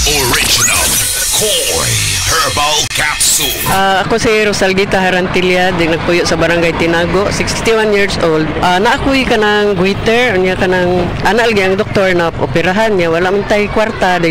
Original Koi Herbal Capsule. Ako si Rosalgita Harantilla, di nagpuyo sa Barangay Tinago, 61 years old. Naakuy ka ng goiter, niya ka ng anal ang doktor na operahan niya, wala man tayo kwarta.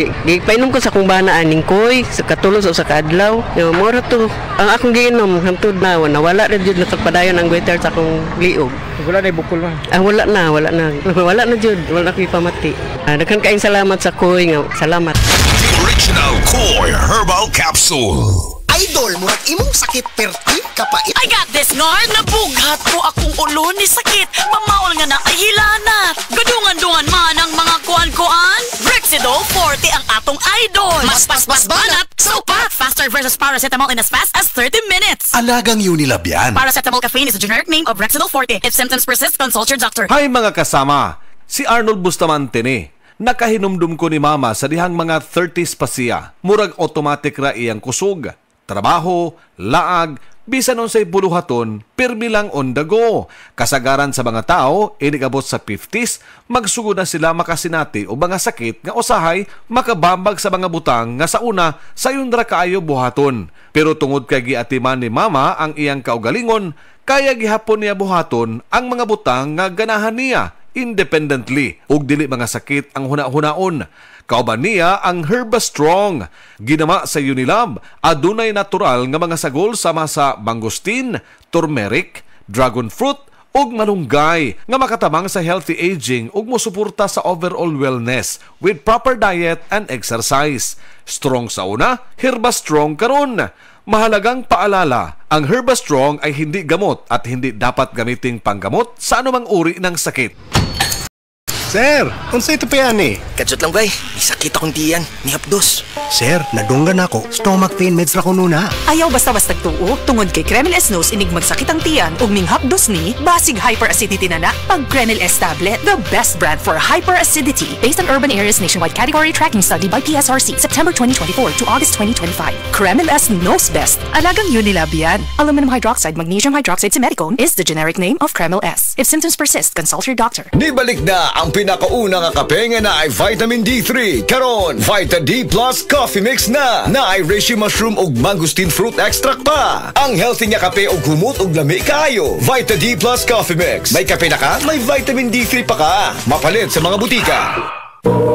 Painom ko sa kung bana aning koy, sa katulos o sa kaadlaw. Mura to, ang akong giinom, hantod na, nawala rin yun natagpadayon ang goiter sa akong liog. Wala na bukol man. Wala na. Wala na jud, wala na ko'y pamati. Daghan kaayong salamat sa koy nga, salamat. The Original Koi Herbal Capsule. Idol, murag imong sakit perti kapait. I got this, Nard. Nabughat ko akong ulo ni sakit. Pamaol nga na ay hilanat. Gadungan-dungan man ang mga kuan-kuan. Rexidol 40 ang atong idol. Mas banat, so pat. Faster versus paracetamol in as fast as 30 minutes. Alagang Unilab yan. Paracetamol caffeine is the generic name of Rexidol 40. If symptoms persist, consult your doctor. Hay mga kasama, si Arnold Bustamante ni. Nakahinumdum ko ni mama sa dihang mga 30s pa siya. Murag automatic ra iyang kusog. Trabaho, laag, bisan unsay buluhaton, pirmi lang on the go. Kasagaran sa mga tao, inigabot sa 50s, magsugod na sila makasinati o mga sakit nga usahay makabambag sa mga butang nga sa una sayon ra kaayo buhaton. Pero tungod kay giatiman ni mama ang iyang kaugalingon, kaya gihapon niya buhaton ang mga butang nga ganahan niya independently ug dili mga sakit ang huna-hunaon. Kauban niya ang Herbastrong. Ginama sa Unilab, adunay natural nga mga sagol sama sa mangosteen, turmeric, dragon fruit ug malunggay nga makatabang sa healthy aging ug mosuporta sa overall wellness with proper diet and exercise. Strong sa una, Herbastrong karon. Mahalagang paalala, ang Herbastrong ay hindi gamot at hindi dapat gamiting panggamot sa anumang uri ng sakit. Sir, unsay ito pa yan eh? Kadsot lang bay, may sakit akong tiyan, ni hapdos. Sir, nadunggan ako. Stomach pain meds ra ko nuna. Ayaw basta-basta tuo, tungod kay Kremil S Nose inig magsakit ang tiyan ug minghapdos ni basig hyperacidity na pag Kremil S tablet, the best brand for hyperacidity based on urban areas nationwide category tracking study by PSRC September 2024 to August 2025. Kremil S knows best. Alagang Unilab yan. Aluminum hydroxide, magnesium hydroxide simeticone is the generic name of Kremil S. If symptoms persist, consult your doctor. Nibalik na ang pinakauna nga kape nga na ay vitamin D3. Karon, Vita D Plus Coffee Mix na ay reishi mushroom ug mangosteen fruit extract pa. Ang healthy nga kape ug humot ug lami kaayo. Vita D Plus Coffee Mix. May kape na ka, may vitamin D3 pa ka. Mapalit sa mga butika.